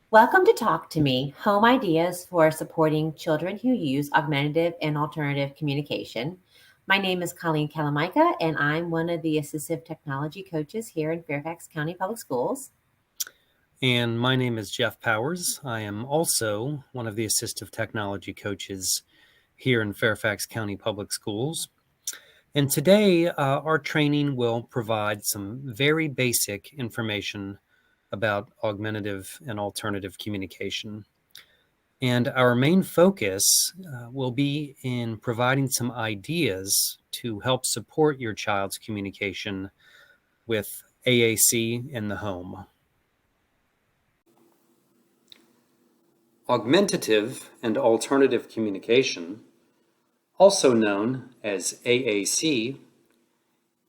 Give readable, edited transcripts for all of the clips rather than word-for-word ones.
Welcome to Talk to Me, home ideas for supporting children who use augmentative and alternative communication. My name is Colleen Kalamaika, and I'm one of the assistive technology coaches here in Fairfax County Public Schools. And my name is Jeff Powers. I am also one of the assistive technology coaches here in Fairfax County Public Schools. And today, our training will provide some very basic information about augmentative and alternative communication. And our main focus will be in providing some ideas to help support your child's communication with AAC in the home. Augmentative and alternative communication, also known as AAC,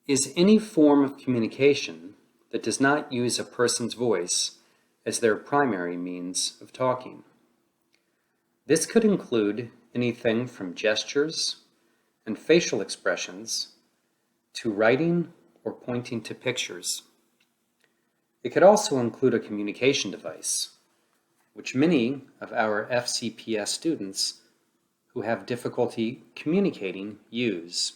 is any form of communication that does not use a person's voice as their primary means of talking. This could include anything from gestures and facial expressions to writing or pointing to pictures. It could also include a communication device, which many of our FCPS students who have difficulty communicating use.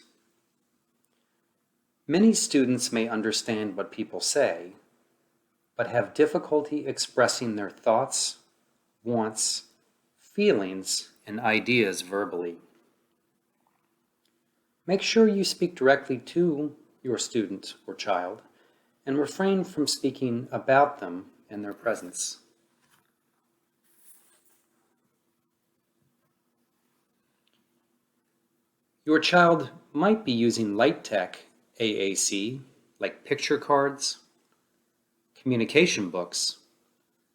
Many students may understand what people say, but have difficulty expressing their thoughts, wants, feelings, and ideas verbally. Make sure you speak directly to your student or child and refrain from speaking about them in their presence. Your child might be using light tech AAC, like picture cards, communication books,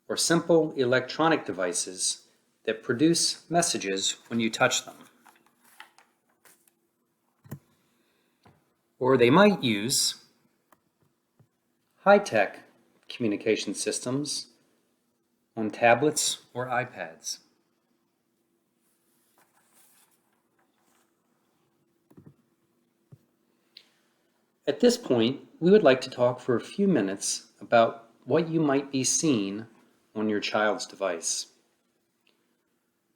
or simple electronic devices that produce messages when you touch them. Or they might use high-tech communication systems on tablets or iPads. At this point, we would like to talk for a few minutes about what you might be seeing on your child's device.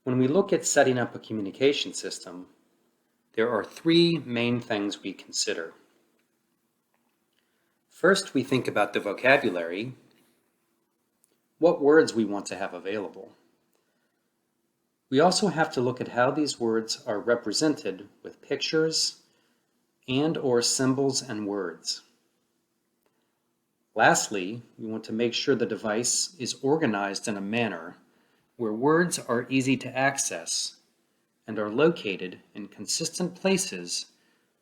When we look at setting up a communication system, there are three main things we consider. First, we think about the vocabulary, what words we want to have available. We also have to look at how these words are represented with pictures and/or symbols and words. Lastly, we want to make sure the device is organized in a manner where words are easy to access and are located in consistent places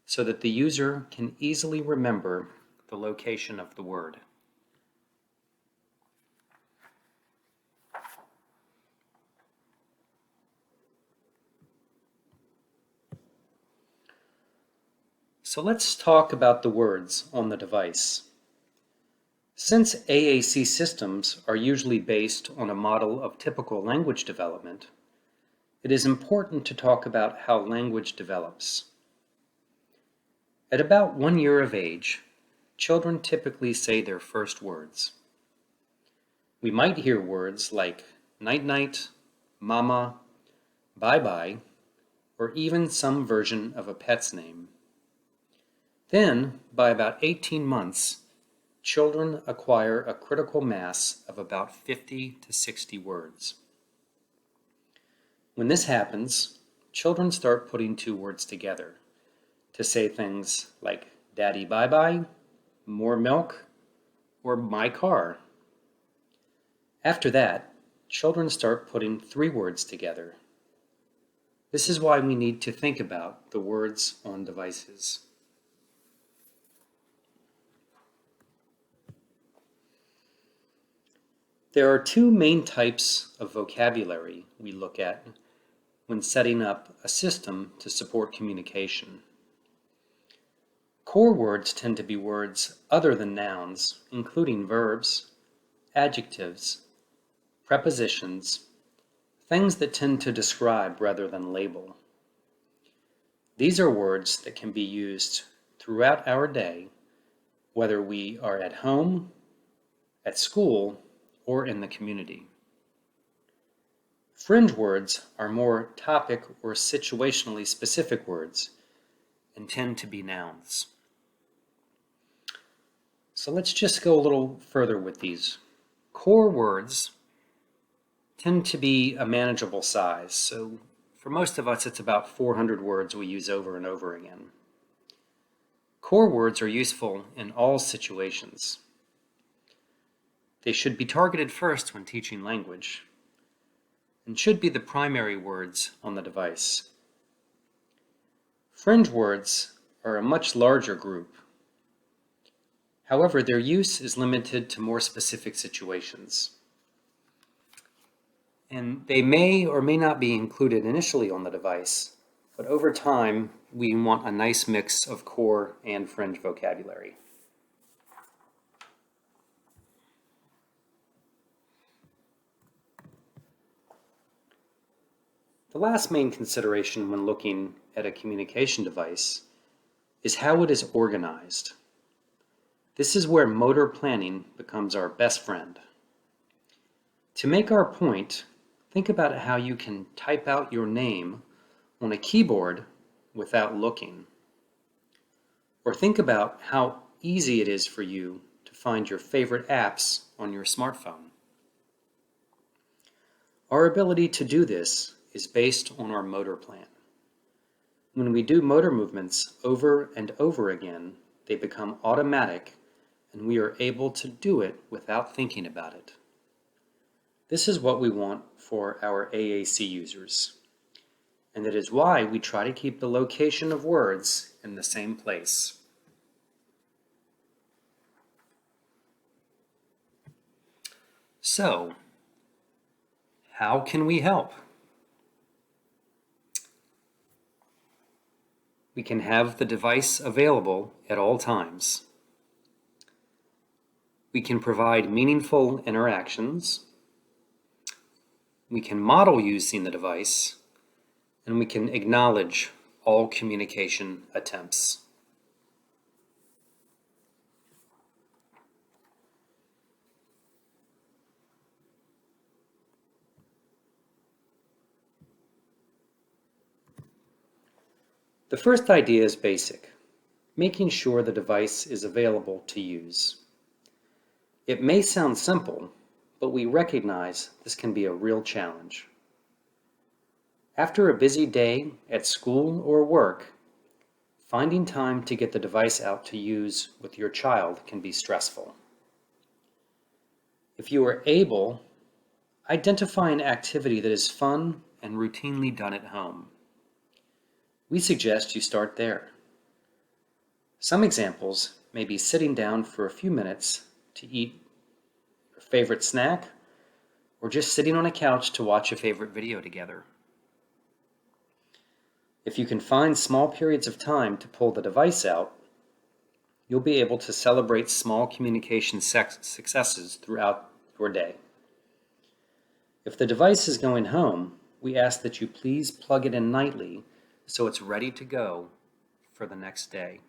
so that the user can easily remember the location of the word. So let's talk about the words on the device. Since AAC systems are usually based on a model of typical language development, it is important to talk about how language develops. At about 1 year of age, children typically say their first words. We might hear words like night-night, mama, bye-bye, or even some version of a pet's name. Then, by about 18 months, children acquire a critical mass of about 50 to 60 words. When this happens, children start putting two words together to say things like daddy bye-bye, more milk, or my car. After that, children start putting three words together. This is why we need to think about the words on devices. There are two main types of vocabulary we look at when setting up a system to support communication. Core words tend to be words other than nouns, including verbs, adjectives, prepositions, things that tend to describe rather than label. These are words that can be used throughout our day, whether we are at home, at school, or in the community. Fringe words are more topic or situationally specific words and tend to be nouns. So let's just go a little further with these. Core words tend to be a manageable size. So for most of us, it's about 400 words we use over and over again. Core words are useful in all situations. They should be targeted first when teaching language and should be the primary words on the device. Fringe words are a much larger group. However, their use is limited to more specific situations. And they may or may not be included initially on the device, but over time, we want a nice mix of core and fringe vocabulary. The last main consideration when looking at a communication device is how it is organized. This is where motor planning becomes our best friend. To make our point, think about how you can type out your name on a keyboard without looking. Or think about how easy it is for you to find your favorite apps on your smartphone. Our ability to do this is based on our motor plan. When we do motor movements over and over again, they become automatic and we are able to do it without thinking about it. This is what we want for our AAC users, and that is why we try to keep the location of words in the same place. So, how can we help? We can have the device available at all times. We can provide meaningful interactions. We can model using the device, and we can acknowledge all communication attempts. The first idea is basic, making sure the device is available to use. It may sound simple, but we recognize this can be a real challenge. After a busy day at school or work, finding time to get the device out to use with your child can be stressful. If you are able, identify an activity that is fun and routinely done at home. We suggest you start there. Some examples may be sitting down for a few minutes to eat your favorite snack, or just sitting on a couch to watch a favorite video together. If you can find small periods of time to pull the device out, you'll be able to celebrate small communication successes throughout your day. If the device is going home, we ask that you please plug it in nightly so it's ready to go for the next day.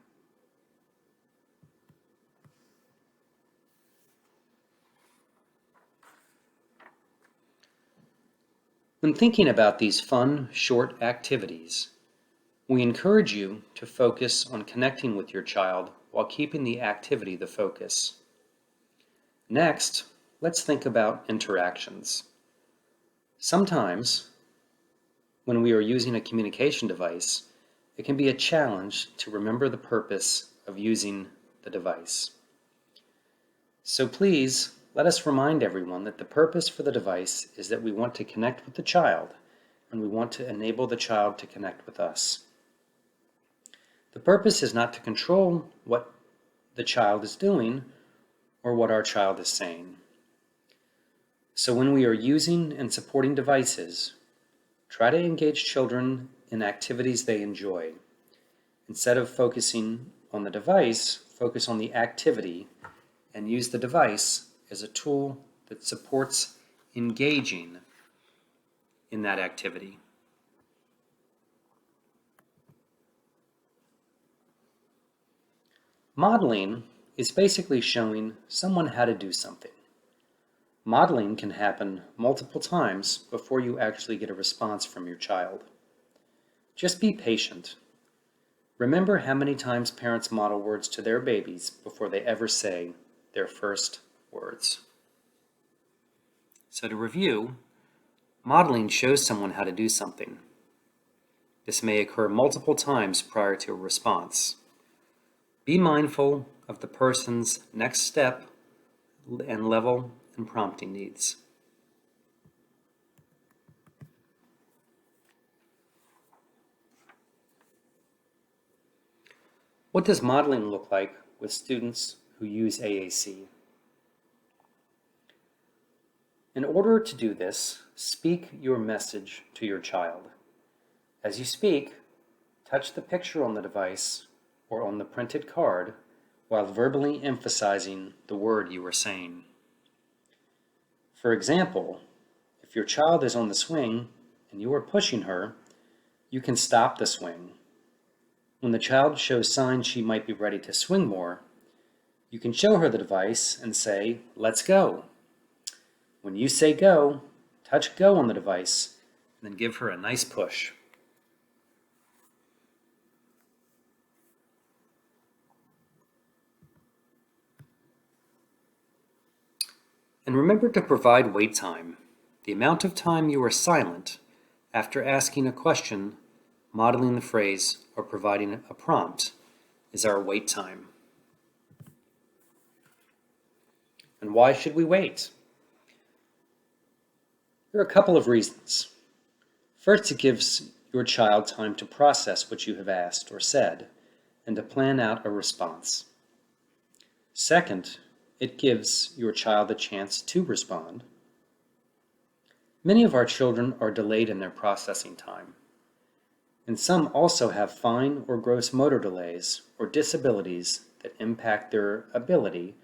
When thinking about these fun, short activities, we encourage you to focus on connecting with your child while keeping the activity the focus. Next, let's think about interactions. Sometimes, when we are using a communication device, it can be a challenge to remember the purpose of using the device. So please, let us remind everyone that the purpose for the device is that we want to connect with the child, and we want to enable the child to connect with us. The purpose is not to control what the child is doing or what our child is saying. So when we are using and supporting devices, try to engage children in activities they enjoy. Instead of focusing on the device, focus on the activity and use the device as a tool that supports engaging in that activity. Modeling is basically showing someone how to do something. Modeling can happen multiple times before you actually get a response from your child. Just be patient. Remember how many times parents model words to their babies before they ever say their first words. So to review, modeling shows someone how to do something. This may occur multiple times prior to a response. Be mindful of the person's next step and level and prompting needs. What does modeling look like with students who use AAC? In order to do this, speak your message to your child. As you speak, touch the picture on the device or on the printed card while verbally emphasizing the word you are saying. For example, if your child is on the swing and you are pushing her, you can stop the swing. When the child shows signs she might be ready to swing more, you can show her the device and say, "Let's go." When you say go, touch go on the device and then give her a nice push. And remember to provide wait time. The amount of time you are silent after asking a question, modeling the phrase, or providing a prompt is our wait time. And why should we wait? There are a couple of reasons. First, it gives your child time to process what you have asked or said and to plan out a response. Second, it gives your child a chance to respond. Many of our children are delayed in their processing time, and some also have fine or gross motor delays or disabilities that impact their ability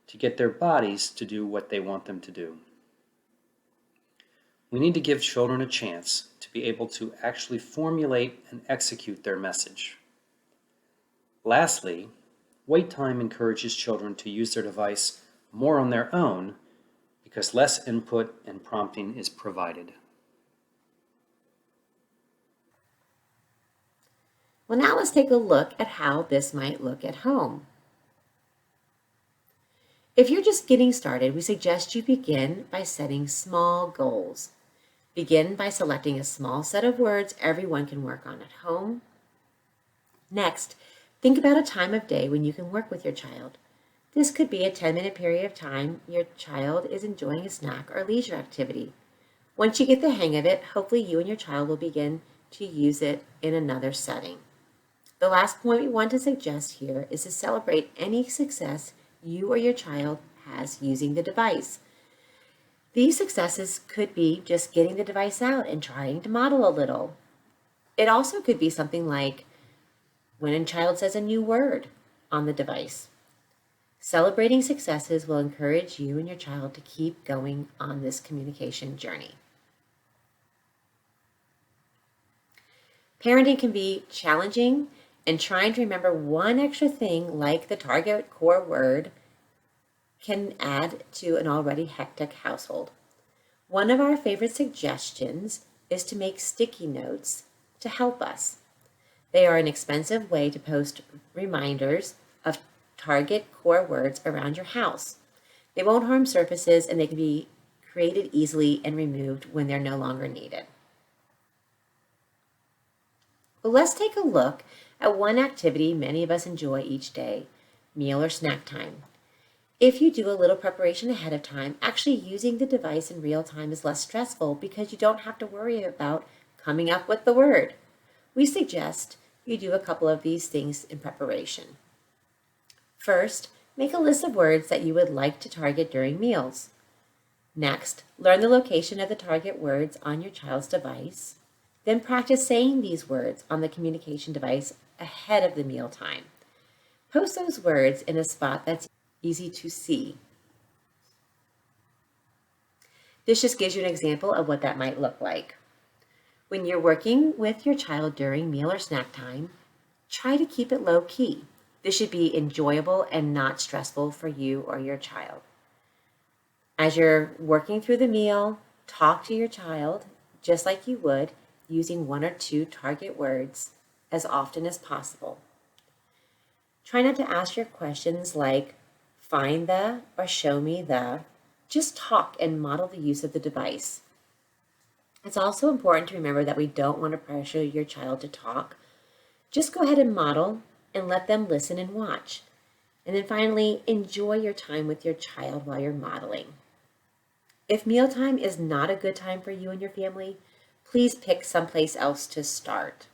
to get their bodies to do what they want them to do. We need to give children a chance to be able to actually formulate and execute their message. Lastly, wait time encourages children to use their device more on their own because less input and prompting is provided. Well, now let's take a look at how this might look at home. If you're just getting started, we suggest you begin by setting small goals. Begin by selecting a small set of words everyone can work on at home. Next, think about a time of day when you can work with your child. This could be a 10-minute period of time your child is enjoying a snack or leisure activity. Once you get the hang of it, hopefully you and your child will begin to use it in another setting. The last point we want to suggest here is to celebrate any success you or your child has using the device. These successes could be just getting the device out and trying to model a little. It also could be something like when a child says a new word on the device. Celebrating successes will encourage you and your child to keep going on this communication journey. Parenting can be challenging, and trying to remember one extra thing like the target core word can add to an already hectic household. One of our favorite suggestions is to make sticky notes to help us. They are an expensive way to post reminders of target core words around your house. They won't harm surfaces and they can be created easily and removed when they're no longer needed. Well, let's take a look at one activity many of us enjoy each day, meal or snack time. If you do a little preparation ahead of time, actually using the device in real time is less stressful because you don't have to worry about coming up with the word. We suggest you do a couple of these things in preparation. First, make a list of words that you would like to target during meals. Next, learn the location of the target words on your child's device. Then practice saying these words on the communication device ahead of the meal time. Post those words in a spot that's easy to see. This just gives you an example of what that might look like. When you're working with your child during meal or snack time, try to keep it low key. This should be enjoyable and not stressful for you or your child. As you're working through the meal, talk to your child just like you would, using one or two target words as often as possible. Try not to ask your questions like find the or show me the. Just talk and model the use of the device. It's also important to remember that we don't want to pressure your child to talk. Just go ahead and model and let them listen and watch. And then finally, enjoy your time with your child while you're modeling. If mealtime is not a good time for you and your family, please pick someplace else to start.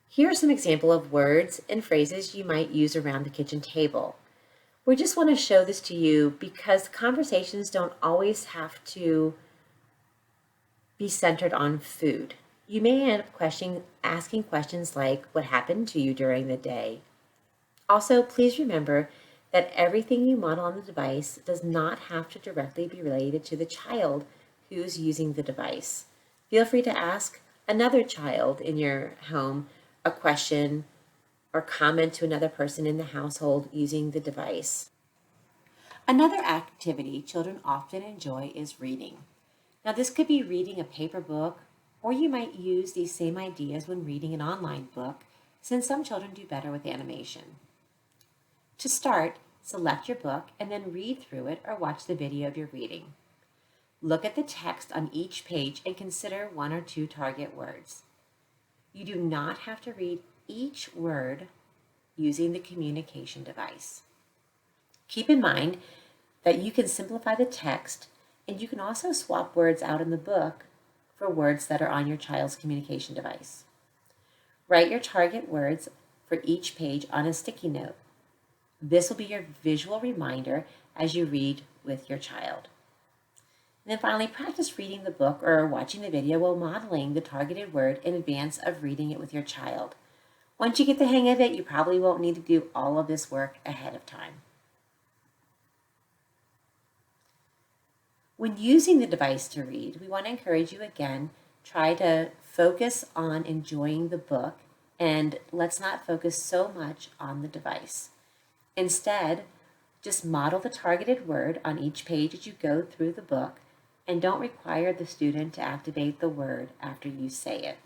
Here are some examples of words and phrases you might use around the kitchen table. We just want to show this to you because conversations don't always have to be centered on food. You may end up asking questions like, what happened to you during the day? Also, please remember that everything you model on the device does not have to directly be related to the child who's using the device. Feel free to ask another child in your home a question or comment to another person in the household using the device. Another activity children often enjoy is reading. Now, this could be reading a paper book, or you might use these same ideas when reading an online book, since some children do better with animation. To start, select your book and then read through it or watch the video of your reading. Look at the text on each page and consider one or two target words. You do not have to read each word using the communication device. Keep in mind that you can simplify the text and you can also swap words out in the book for words that are on your child's communication device. Write your target words for each page on a sticky note. This will be your visual reminder as you read with your child. And then finally, practice reading the book or watching the video while modeling the targeted word in advance of reading it with your child. Once you get the hang of it, you probably won't need to do all of this work ahead of time. When using the device to read, we want to encourage you again, try to focus on enjoying the book and let's not focus so much on the device. Instead, just model the targeted word on each page as you go through the book and don't require the student to activate the word after you say it.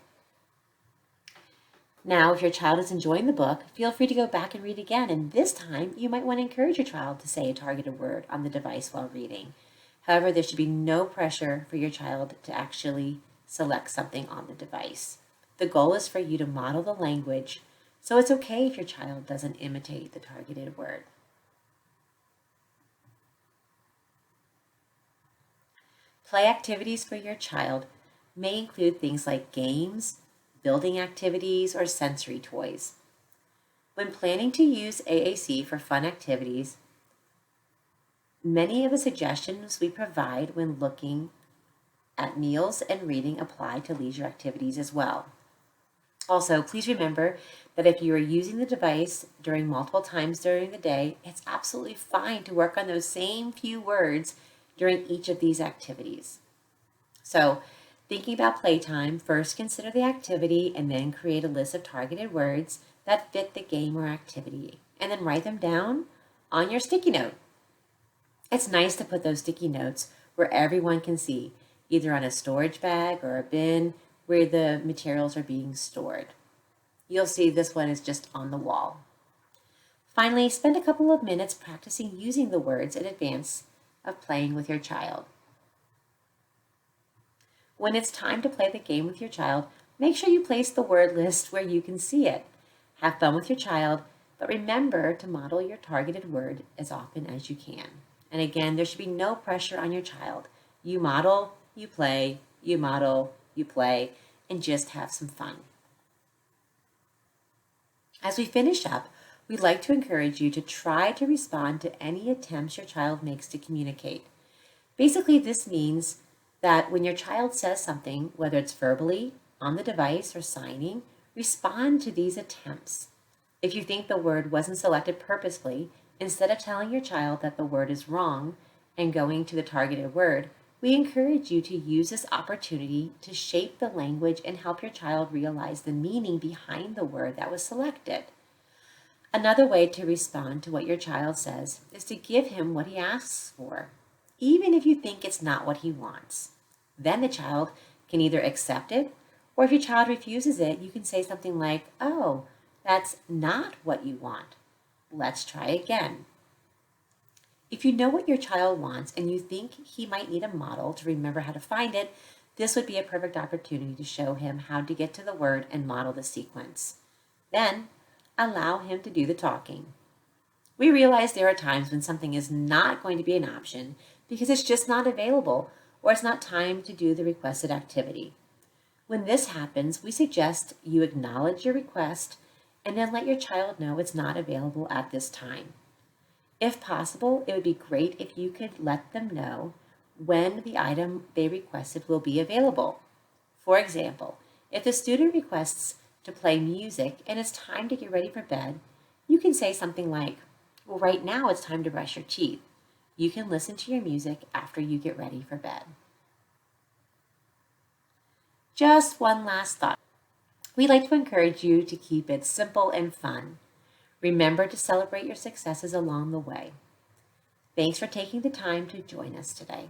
Now, if your child is enjoying the book, feel free to go back and read again, and this time you might want to encourage your child to say a targeted word on the device while reading. However, there should be no pressure for your child to actually select something on the device. The goal is for you to model the language, so it's okay if your child doesn't imitate the targeted word. Play activities for your child may include things like games, building activities, or sensory toys. When planning to use AAC for fun activities, many of the suggestions we provide when looking at meals and reading apply to leisure activities as well. Also, please remember that if you are using the device during multiple times during the day, it's absolutely fine to work on those same few words during each of these activities. So, thinking about playtime, first consider the activity and then create a list of targeted words that fit the game or activity, and then write them down on your sticky note. It's nice to put those sticky notes where everyone can see, either on a storage bag or a bin where the materials are being stored. You'll see this one is just on the wall. Finally, spend a couple of minutes practicing using the words in advance of playing with your child. When it's time to play the game with your child, make sure you place the word list where you can see it. Have fun with your child, but remember to model your targeted word as often as you can. And again, there should be no pressure on your child. You model, you play, you model, you play, and just have some fun. As we finish up, we'd like to encourage you to try to respond to any attempts your child makes to communicate. Basically, this means that when your child says something, whether it's verbally, on the device, or signing, respond to these attempts. If you think the word wasn't selected purposefully, instead of telling your child that the word is wrong and going to the targeted word, we encourage you to use this opportunity to shape the language and help your child realize the meaning behind the word that was selected. Another way to respond to what your child says is to give him what he asks for, even if you think it's not what he wants. Then the child can either accept it, or if your child refuses it, you can say something like, "Oh, that's not what you want. Let's try again." If you know what your child wants and you think he might need a model to remember how to find it, this would be a perfect opportunity to show him how to get to the word and model the sequence. Then, allow him to do the talking. We realize there are times when something is not going to be an option because it's just not available or it's not time to do the requested activity. When this happens, we suggest you acknowledge your request and then let your child know it's not available at this time. If possible, it would be great if you could let them know when the item they requested will be available. For example, if the student requests to play music and it's time to get ready for bed, you can say something like, "Well, right now it's time to brush your teeth. You can listen to your music after you get ready for bed." Just one last thought. We'd like to encourage you to keep it simple and fun. Remember to celebrate your successes along the way. Thanks for taking the time to join us today.